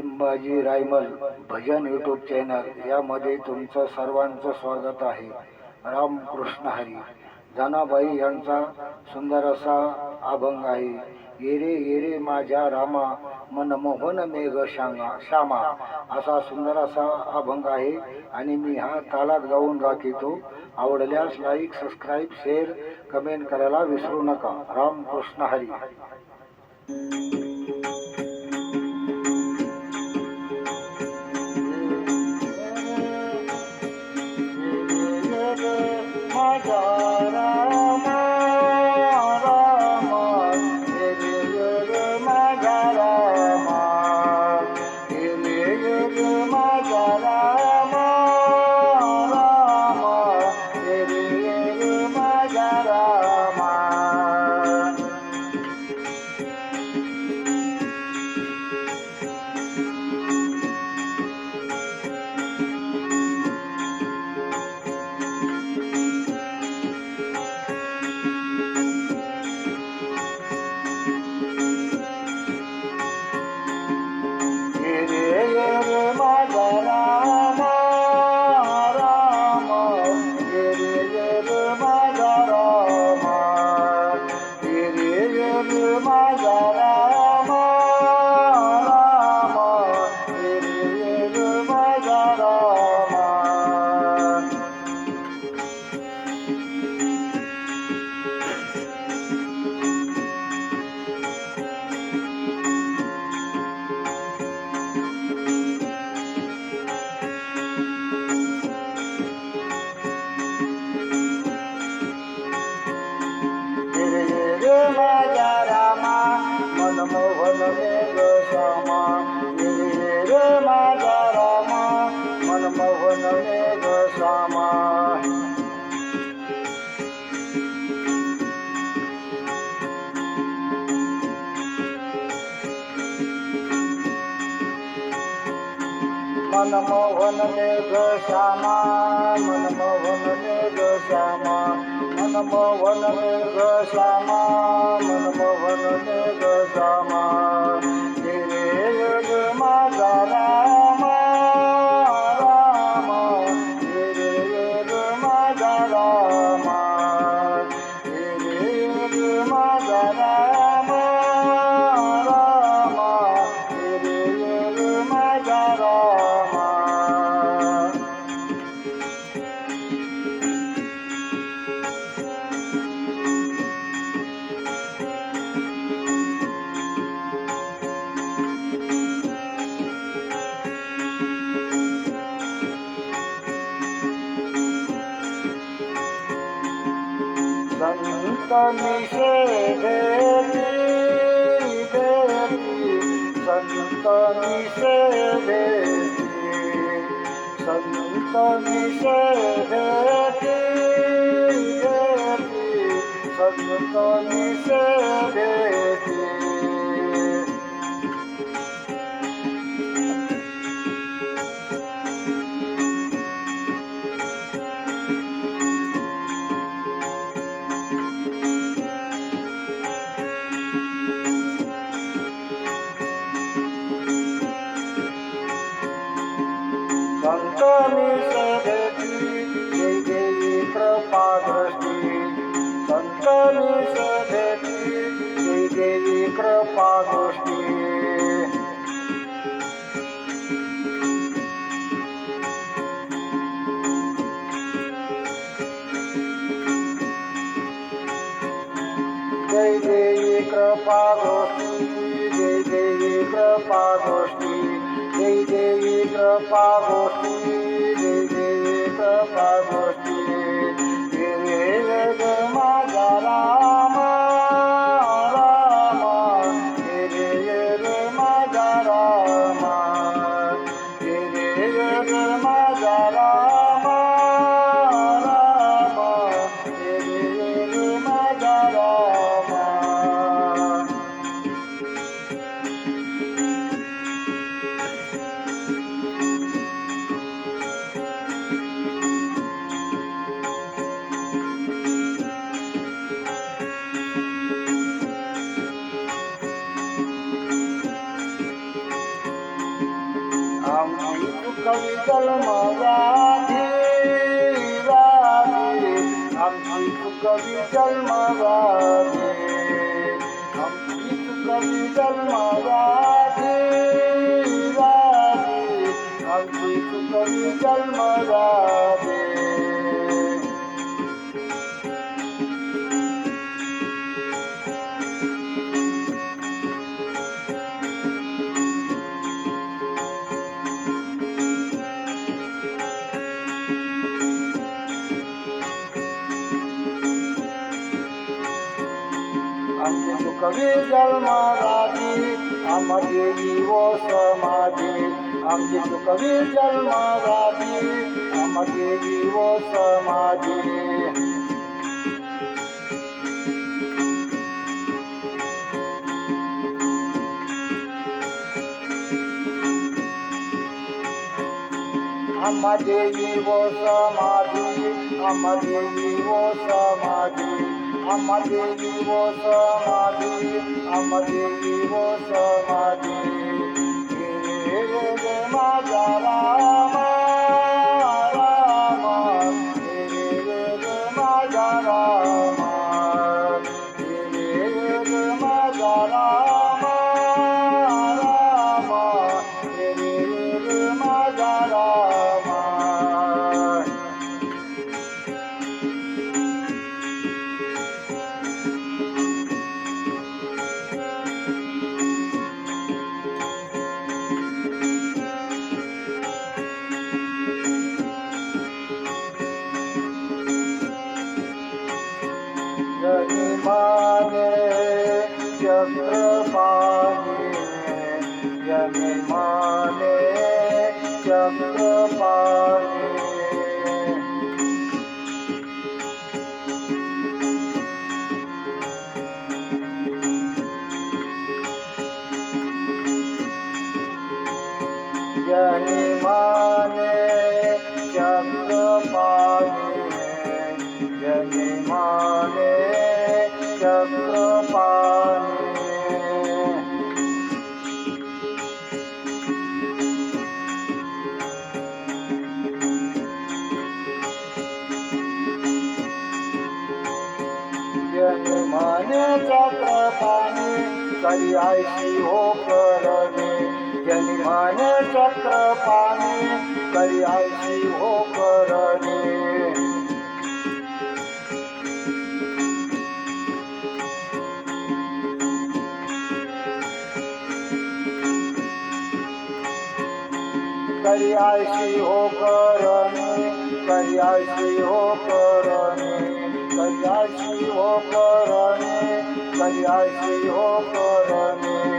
लिंबाजी रायमल भजन YouTube channel यामध्ये तुमचं सर्वांचं स्वागत आहे. रामकृष्ण हरी. जनाबाई यांचा सुंदर असा अभंग आहे. येरे येरे माझ्या रामा मनमोहन मेघ श्यामा असा सुंदर असा अभंग आहे आणि मी हा तालात गाऊन राखीतो. आवडल्यास लाईक, सबस्क्राईब, शेअर, कमेंट करायला विसरू नका. रामकृष्ण हरी. माझा रामा रामा रे रे माझा रामा रे रे माझा रामा रामा रे रे माझा रामा. माझा रामा मनमोहन मेघ श्यामा रे माझा रामा मनमोहन मेघ श्यामा. मनमोहन मेघ श्यामा मनमोहन मेघ श्यामा मनमोहन मेघ श्यामा मनमोहन मेघ श्यामा. रे माझा रामा रामा रे माझा रामा रे माझा रामा रामा रे माझा रामा. संत निषेधेती संत निषेधेती संत निषेधेती संत निषेधेती. संत निषेधेती जय जय कृपा दृष्टी संत निषेधेती जय जय कृपा दृष्टी. जय जय कृपा दृष्टी जय जय कृपा दृष्टी जय जय कृपा गोष्टी जय जय कृपा गोष्टी. रे माझा रामा रामा रे माझा रामा रे माझा रामा रामा रे माझा रामा. चुकवी जन्मगाठी राजे आमची चुकवी जन्मगाठी आमची चुकवी जन्मगाठी राजे आमची चुकवी जन्मगाठी आमची चुकवी जन्मगाठी आम्हा व समाधी आमची चुकवी जन्मगाठी आम्हा व समाधी आम्हा व समाधी आम्हा व समाधी आम्हा व समाधी आम्हा व समाधी रे माझा रामा रामा रे माझा रामा रे माझा रामा रामा रे माझा रामा जनिमाने चक्रपाणी जनिमाने चक्रपाणी जनिमाने चक्रपाणी जनिमाने चक्रपाणी जनिमाने चक्रपाणी करी आयशी हो करणे जनिमाने चक्रपाणी करी आयशी हो करणे करी आयशी हो करणे करी आयशी हो करणे करी आयशी हो करणे करी आयशी हो करणे